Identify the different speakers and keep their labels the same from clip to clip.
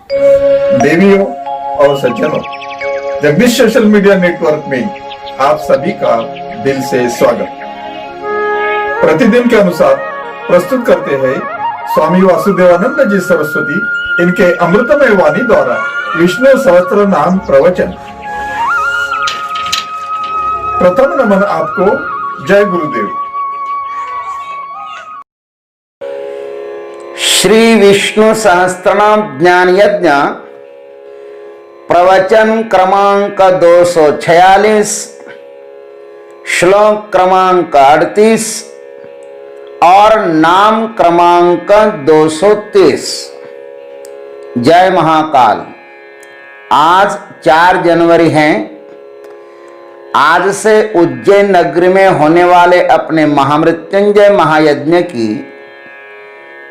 Speaker 1: देवियों और सज्जनों, जगदीश सोशल मीडिया नेटवर्क में आप सभी का दिल से स्वागत। प्रतिदिन के अनुसार प्रस्तुत करते हैं स्वामी वासुदेवानंद जी सरस्वती इनके अमृतमय वाणी द्वारा विष्णु सहस्त्र नाम प्रवचन। प्रथम नमन आपको। जय गुरुदेव।
Speaker 2: श्री विष्णु सहस्त्रनाम ज्ञान यज्ञ प्रवचन क्रमांक 246, श्लोक क्रमांक 38 और नाम क्रमांक 230। जय महाकाल। आज 4 जनवरी है। आज से उज्जैन नगरी में होने वाले अपने महामृत्युंजय महायज्ञ की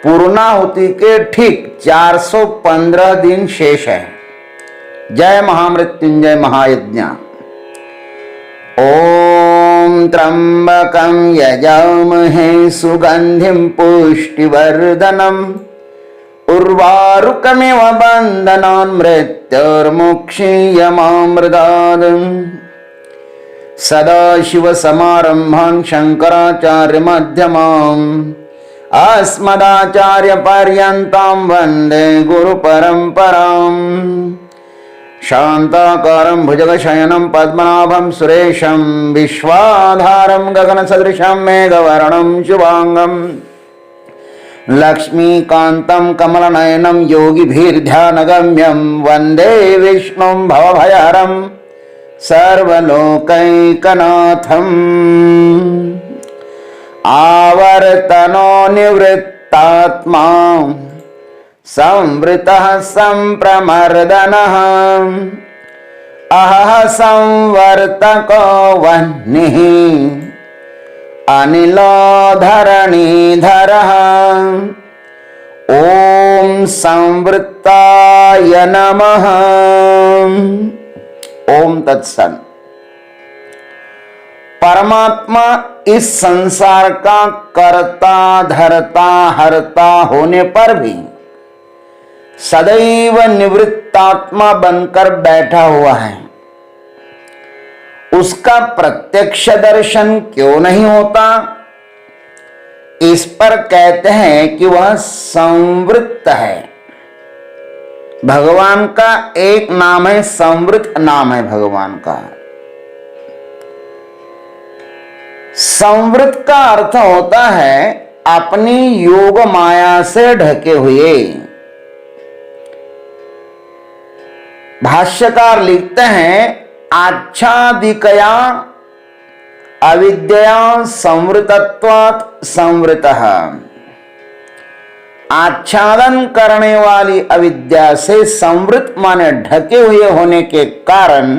Speaker 2: पूर्णाहुति के ठीक 415 दिन शेष है। जय महामृत्युंजय महायज्ञ। ओम त्र्यंबकं यजामहे सुगंधिं पुष्टिवर्धनम् उर्वारुकमिव बन्धनान् मृत्युर्मुक्षीयमामृतात्। सदाशिवसमारम्भान् शङ्कराचार्यमध्यमाम् अस्मदाचार्यपर्यन्तां वन्दे गुरुपरम्पराम्। शान्ताकारं भुजगशयनं पद्मनाभं सुरेशं विश्वाधारं गगनसदृशं मेघवर्णं शुभांगं लक्ष्मीकान्तं कमलनयनं योगिभिर्ध्यानगम्यं वन्दे विष्णुं भवभयहरं सर्वलोकैकनाथम्। आवर्तनो निवृत्तात्मा संवृतः संप्रमर्दनः अहः संवर्तको वह्निः अनिलो धरणीधरः। ओम संवृत्ताय नमः। ओम तत्सत्। परमात्मा इस संसार का कर्ता धर्ता हरता होने पर भी सदैव निवृत्तात्मा बनकर बैठा हुआ है। उसका प्रत्यक्ष दर्शन क्यों नहीं होता? इस पर कहते हैं कि वह संवृत्त है। भगवान का एक नाम है संवृत्त, नाम है भगवान का। संवृत्त का अर्थ होता है अपनी योग माया से ढके हुए। भाष्यकार लिखते हैं आच्छादिकया अविद्या संवृतत्वात् संवृतः। आच्छादन करने वाली अविद्या से संवृत माने ढके हुए होने के कारण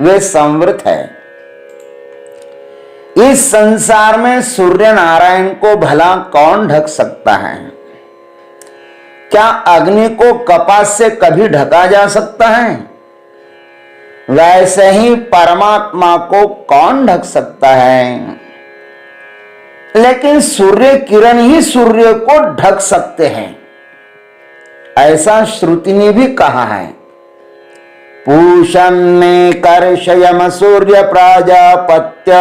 Speaker 2: वे संवृत है। इस संसार में सूर्य नारायण को भला कौन ढक सकता है? क्या अग्नि को कपास से कभी ढका जा सकता है? वैसे ही परमात्मा को कौन ढक सकता है? लेकिन सूर्य किरण ही सूर्य को ढक सकते हैं, ऐसा श्रुति ने भी कहा है। पूषन्ने कर्षयम सूर्य प्राजापत्य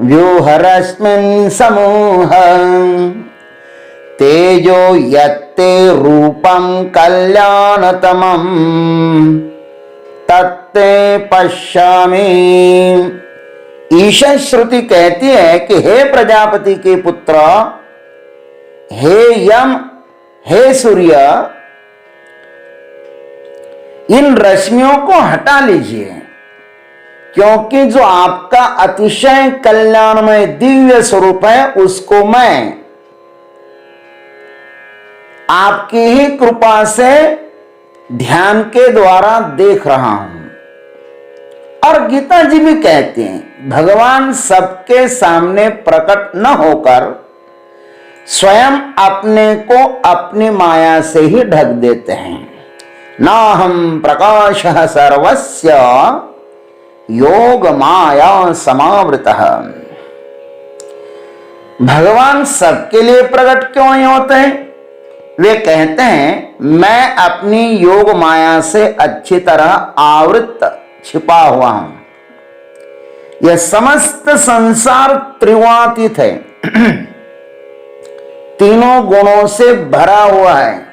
Speaker 2: व्यूहरश्मिन् समूह तेजो यत्ते रूपं कल्याणतमं तत्ते पश्यामि। ईशा श्रुति कहती है कि हे प्रजापति के पुत्र, हे यम, हे सूर्य, इन रश्मियों को हटा लीजिए, क्योंकि जो आपका अतिशय कल्याणमय दिव्य स्वरूप है उसको मैं आपकी ही कृपा से ध्यान के द्वारा देख रहा हूं। और गीता जी भी कहते हैं भगवान सबके सामने प्रकट न होकर स्वयं अपने को अपनी माया से ही ढक देते हैं। नाहं प्रकाशः सर्वस्य योग माया समावृतः। भगवान सबके लिए प्रकट क्यों नहीं होते हैं? वे कहते हैं मैं अपनी योग माया से अच्छी तरह आवृत छिपा हुआ हूं। यह समस्त संसार त्रिगुणातीत है, तीनों गुणों से भरा हुआ है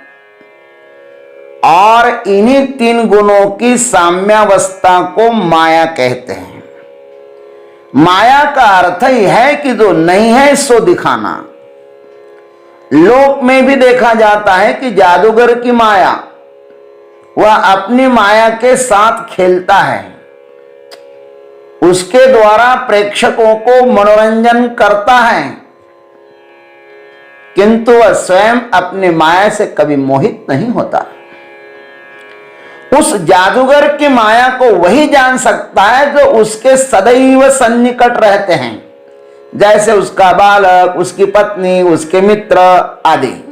Speaker 2: और इन्हीं तीन गुणों की साम्यावस्था को माया कहते हैं। माया का अर्थ ही है कि जो नहीं है सो दिखाना। लोक में भी देखा जाता है कि जादूगर की माया, वह अपनी माया के साथ खेलता है, उसके द्वारा प्रेक्षकों को मनोरंजन करता है, किंतु वह स्वयं अपनी माया से कभी मोहित नहीं होता। उस जादूगर की माया को वही जान सकता है जो उसके सदैव सन्निकट रहते हैं, जैसे उसका बालक, उसकी पत्नी, उसके मित्र आदि।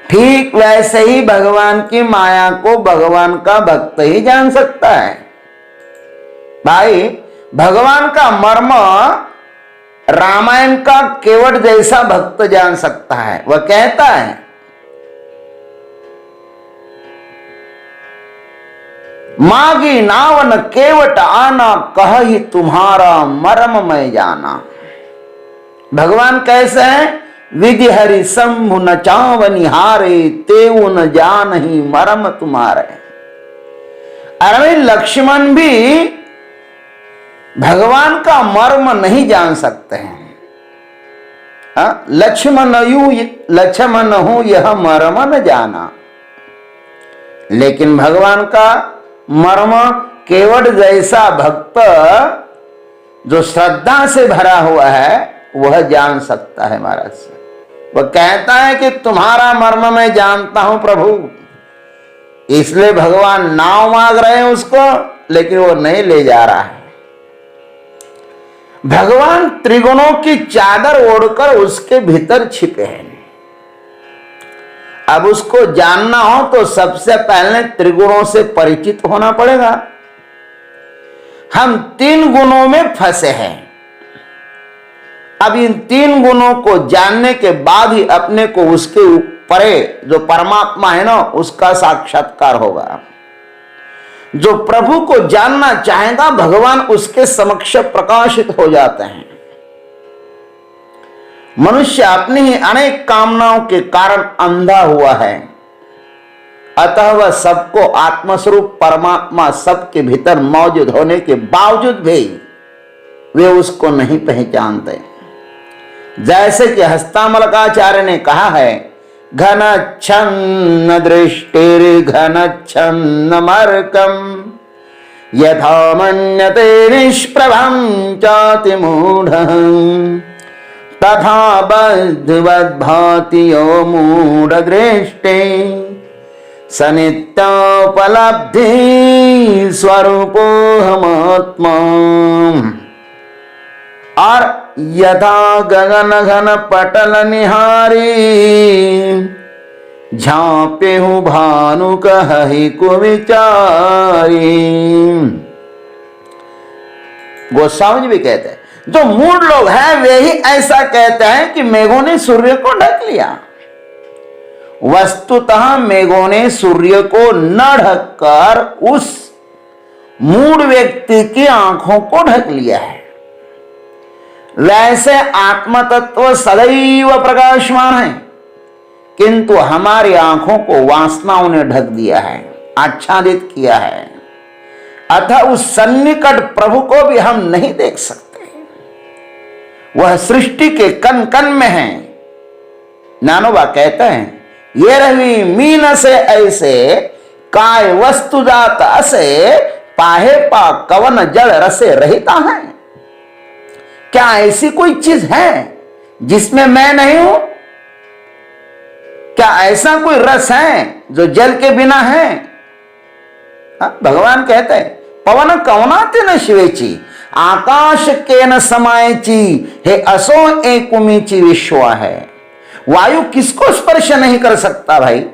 Speaker 2: ठीक वैसे ही भगवान की माया को भगवान का भक्त ही जान सकता है। भाई, भगवान का मर्म रामायण का केवट जैसा भक्त जान सकता है। वह कहता है, मागी नावन केवट आना, कहि तुम्हारा मर्म मैं जाना। भगवान कैसे हैं? विधि हरि शंभु न चावनिहारे, तेऊ न जान ही मर्म तुम्हारे। अरे लक्ष्मण भी भगवान का मर्म नहीं जान सकते हैं। लक्ष्मण हूं यह मर्म न जाना। लेकिन भगवान का मर्म केवट जैसा भक्त जो श्रद्धा से भरा हुआ है वह जान सकता है महाराज से। वह कहता है कि तुम्हारा मर्म मैं जानता हूं प्रभु। इसलिए भगवान नाव मांग रहे हैं उसको, लेकिन वो नहीं ले जा रहा है। भगवान त्रिगुणों की चादर ओढ़कर उसके भीतर छिपे हैं। अब उसको जानना हो तो सबसे पहले त्रिगुणों से परिचित होना पड़ेगा। हम तीन गुणों में फंसे हैं। अब इन तीन गुणों को जानने के बाद ही अपने को उसके परे जो परमात्मा है ना, उसका साक्षात्कार होगा। जो प्रभु को जानना चाहेगा, भगवान उसके समक्ष प्रकाशित हो जाते हैं। मनुष्य अपनी ही अनेक कामनाओं के कारण अंधा हुआ है, अतः वह सबको आत्मस्वरूप परमात्मा सबके भीतर मौजूद होने के बावजूद भी वे उसको नहीं पहचानते। जैसे कि हस्तामलकाचार्य ने कहा है, घन छन्न दृष्टिर्घन छन्न मर्कम, यथा मन्यते निष्प्रभं चाति मूढ़ः, तथा बद्धवद्भाति यो मूढ़दृष्टे, सनित्योपलब्धि स्वरूपोऽहमात्मा। और यथा गगन घन पटल निहारी, झांपेहु भानु कहि कुविचारी। गोस्वामी जी भी कहते हैं, जो मूढ़ लोग हैं वे ही ऐसा कहते हैं कि मेघों ने सूर्य को ढक लिया। वस्तुतः मेघों ने सूर्य को न ढककर उस मूढ़ व्यक्ति की आंखों को ढक लिया है। वैसे आत्म तत्व सदैव प्रकाशमान है, किंतु हमारी आंखों को वासनाओं ने ढक दिया है, आच्छादित किया है। अतः उस सन्निकट प्रभु को भी हम नहीं देख सकते। वह सृष्टि के कण कण में है। नानोबा कहते हैं, ये रवि मीन से ऐसे, काय वस्तु जात असे, पाहे पा कवन जल रसे रहता है। क्या ऐसी कोई चीज है जिसमें मैं नहीं हूं? क्या ऐसा कोई रस है जो जल के बिना है? भगवान कहते हैं, पवन कवनाते न शिवेची, आकाश के न समायची, हे असो एकुमीची विश्व है। वायु किसको स्पर्श नहीं कर सकता भाई?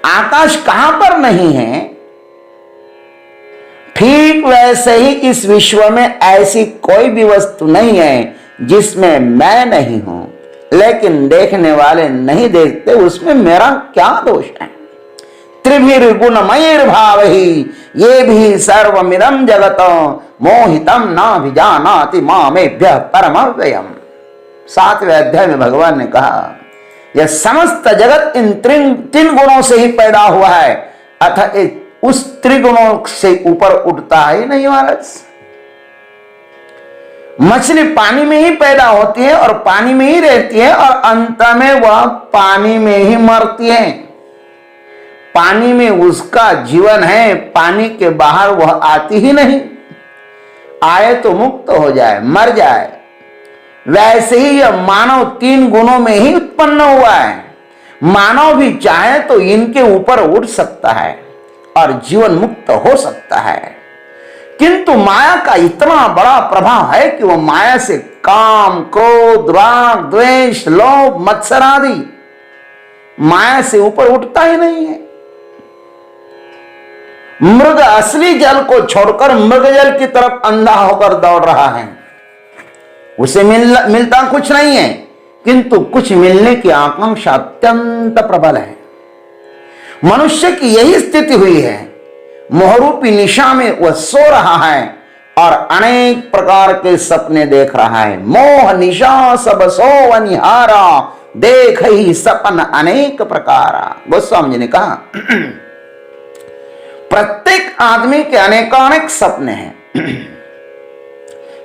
Speaker 2: आकाश कहां पर नहीं है? ठीक वैसे ही इस विश्व में ऐसी कोई भी वस्तु नहीं है जिसमें मैं नहीं हूं। लेकिन देखने वाले नहीं देखते, उसमें मेरा क्या दोष है। त्रिभिर्गुणमयिर भावहि ये भी सर्वमिदं जगत मोहितम न भिजानाति मामेभ्यः परमव्ययम्। 7वें अध्याय में भगवान ने कहा यह समस्त जगत इन तीन गुणों से ही पैदा हुआ है, अतः उस त्रिगुणों से ऊपर उठता ही नहीं महाराज। मछली पानी में ही पैदा होती है और पानी में ही रहती है और अंत में वह पानी में ही मरती है। पानी में उसका जीवन है, पानी के बाहर वह आती ही नहीं। आए तो मुक्त हो जाए, मर जाए। वैसे ही यह मानव 3 गुणों में ही उत्पन्न हुआ है। मानव भी चाहे तो इनके ऊपर उठ सकता है और जीवन मुक्त हो सकता है, किंतु माया का इतना बड़ा प्रभाव है कि वह माया से काम, क्रोध, राग, द्वेष, लोभ, मत्सर आदि माया से ऊपर उठता ही नहीं है। मृग असली जल को छोड़कर मृग जल की तरफ अंधा होकर दौड़ रहा है। उसे मिलता कुछ नहीं है, किंतु कुछ मिलने की आकांक्षा अत्यंत प्रबल है। मनुष्य की यही स्थिति हुई है। मोहरूपी निशा में वह सो रहा है और अनेक प्रकार के सपने देख रहा है। मोह निशा सब सो अनिहारा देख ही सपन अनेक प्रकारा। गोस्वामी जी ने कहा प्रत्येक आदमी के अनेकानेक सपने हैं।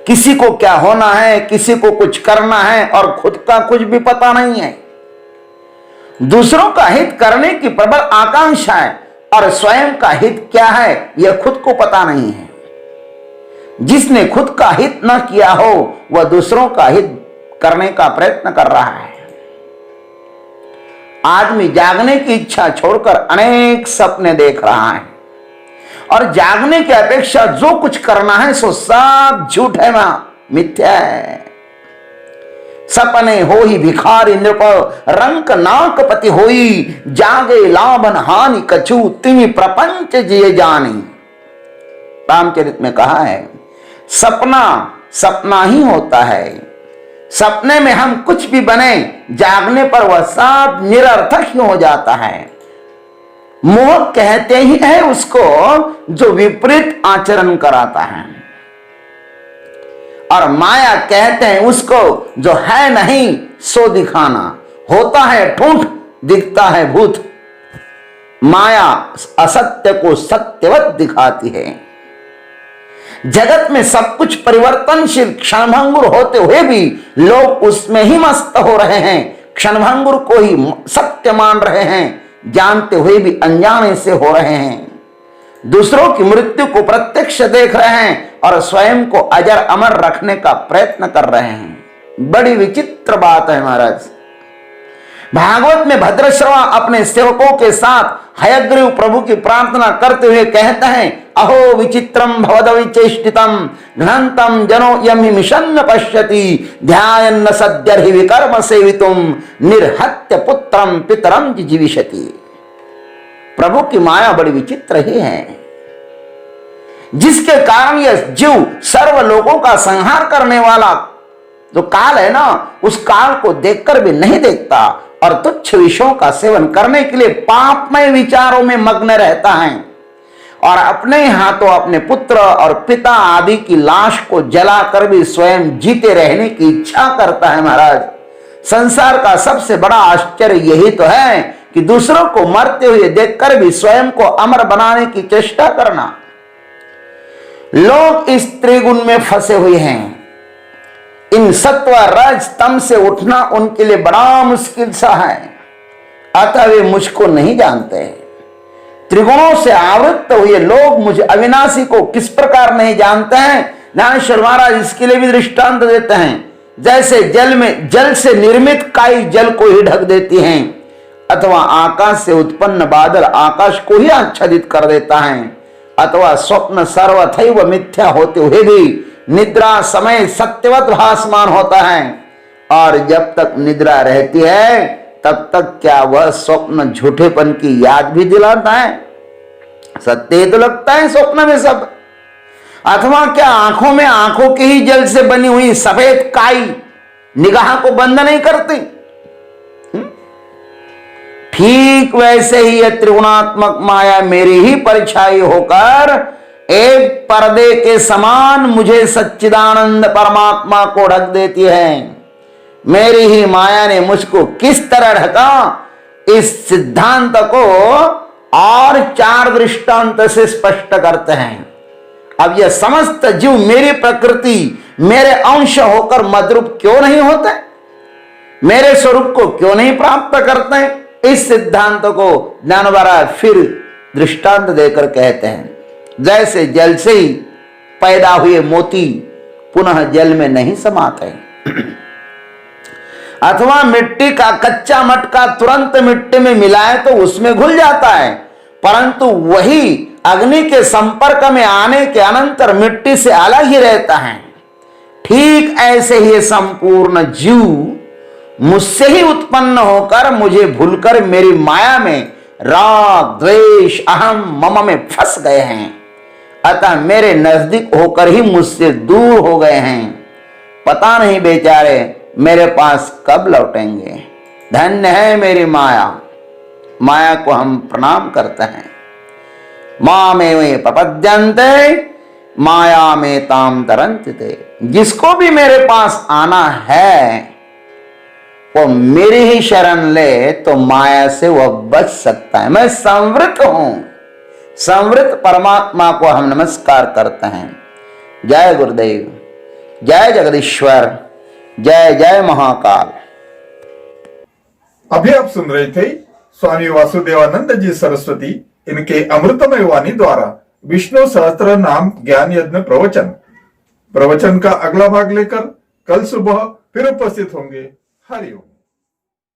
Speaker 2: किसी को क्या होना है, किसी को कुछ करना है और खुद का कुछ भी पता नहीं है। दूसरों का हित करने की प्रबल आकांक्षा है और स्वयं का हित क्या है यह खुद को पता नहीं है। जिसने खुद का हित न किया हो वह दूसरों का हित करने का प्रयत्न कर रहा है। आदमी जागने की इच्छा छोड़कर अनेक सपने देख रहा है और जागने की अपेक्षा जो कुछ करना है सो सब झूठ है, मिथ्या है। सपने हो ही भिखारी नृप रंक नाक पति होई जागे लाभन हानि कछु तिमि प्रपंच जिये जानी। रामचरित में कहा है सपना सपना ही होता है। सपने में हम कुछ भी बने, जागने पर वह सब निरर्थक ही हो जाता है। मोह कहते ही है उसको जो विपरीत आचरण कराता है और माया कहते हैं उसको जो है नहीं सो दिखाना। होता है ठूठ, दिखता है भूत। माया असत्य को सत्यवत दिखाती है। जगत में सब कुछ परिवर्तनशील, क्षणभंगुर होते हुए भी लोग उसमें ही मस्त हो रहे हैं। क्षणभंगुर को ही सत्य मान रहे हैं, जानते हुए भी अनजाने से हो रहे हैं। दूसरों की मृत्यु को प्रत्यक्ष देख रहे हैं और स्वयं को अजर अमर रखने का प्रयत्न कर रहे हैं। बड़ी विचित्र बात है महाराज। भागवत में भद्रश्रवा अपने सेवकों के साथ हयग्रीव प्रभु की प्रार्थना करते हुए कहते हैं अहो विचित्रम भवदविचेष्टितम घ्नन्तम जनो यमि मिशन पश्यति ध्यायन्न सद्यर्हि विकर्म सेवितुम निर्हत्य पुत्रम पितरम जीविषति। प्रभु की माया बड़ी विचित्र ही है, जिसके कारण यह जीव सर्व लोगों का संहार करने वाला जो काल है ना, उस काल को देखकर भी नहीं देखता और तुच्छ विषयों का सेवन करने के लिए पापमय विचारों में मग्न रहता है और अपने हाथों अपने पुत्र और पिता आदि की लाश को जलाकर भी स्वयं जीते रहने की इच्छा करता है। महाराज संसार का सबसे बड़ा आश्चर्य यही तो है कि दूसरों को मरते हुए देखकर भी स्वयं को अमर बनाने की चेष्टा करना। लोग इस त्रिगुण में फंसे हुए हैं। इन सत्व रज तम से उठना उनके लिए बड़ा मुश्किल सा है, अतः वे मुझको नहीं जानते। त्रिगुणों से आवृत हुए लोग मुझे अविनाशी को किस प्रकार नहीं जानते हैं। ज्ञानेश्वर महाराज इसके लिए भी दृष्टांत देते हैं। जैसे जल से निर्मित काई जल को ही ढक देती हैं, अथवा आकाश से उत्पन्न बादल आकाश को ही आच्छादित कर देता है, अथवा स्वप्न सर्वथैव मिथ्या होते हुए भी निद्रा समय सत्यवत भासमान होता है। और जब तक निद्रा रहती है तब तक क्या वह स्वप्न झूठेपन की याद भी दिलाता है? सत्य तो लगता है स्वप्न में सब। अथवा क्या आंखों के ही जल से बनी हुई सफेद काई निगाह को बंद नहीं करती? ठीक वैसे ही यह त्रिगुणात्मक माया मेरी ही परछाई होकर एक पर्दे के समान मुझे सच्चिदानंद परमात्मा को ढक देती है। मेरी ही माया ने मुझको किस तरह ढका, इस सिद्धांत को और 4 दृष्टांत से स्पष्ट करते हैं। अब यह समस्त जीव मेरी प्रकृति, मेरे अंश होकर मद्रूप क्यों नहीं होते, मेरे स्वरूप को क्यों नहीं प्राप्त करते हैं, इस सिद्धांत को ज्ञानवरा फिर दृष्टांत देकर कहते हैं। जैसे जल से ही पैदा हुए मोती पुनः जल में नहीं समाते, अथवा मिट्टी का कच्चा मटका तुरंत मिट्टी में मिलाए तो उसमें घुल जाता है, परंतु वही अग्नि के संपर्क में आने के अनंतर मिट्टी से अलग ही रहता है। ठीक ऐसे ही संपूर्ण जीव मुझसे ही उत्पन्न होकर मुझे भूलकर मेरी माया में राग द्वेष अहम मम में फंस गए हैं, अतः मेरे नजदीक होकर ही मुझसे दूर हो गए हैं। पता नहीं बेचारे मेरे पास कब लौटेंगे। धन्य है मेरी माया, माया को हम प्रणाम करते हैं। मामेव प्रपद्यन्ते माया में ताम तरन्ते। जिसको भी मेरे पास आना है वो मेरी ही शरण ले तो माया से वह बच सकता है। मैं संवृत हूं, संवृत परमात्मा को हम नमस्कार करते हैं। जय गुरुदेव, जय जगदीश्वर, जय जय महाकाल।
Speaker 1: अभी आप सुन रहे थे स्वामी वासुदेवानंद जी सरस्वती इनके अमृतमय वाणी द्वारा विष्णु सहस्त्र नाम ज्ञान यज्ञ प्रवचन का अगला भाग लेकर कल सुबह फिर उपस्थित होंगे। हरिओम।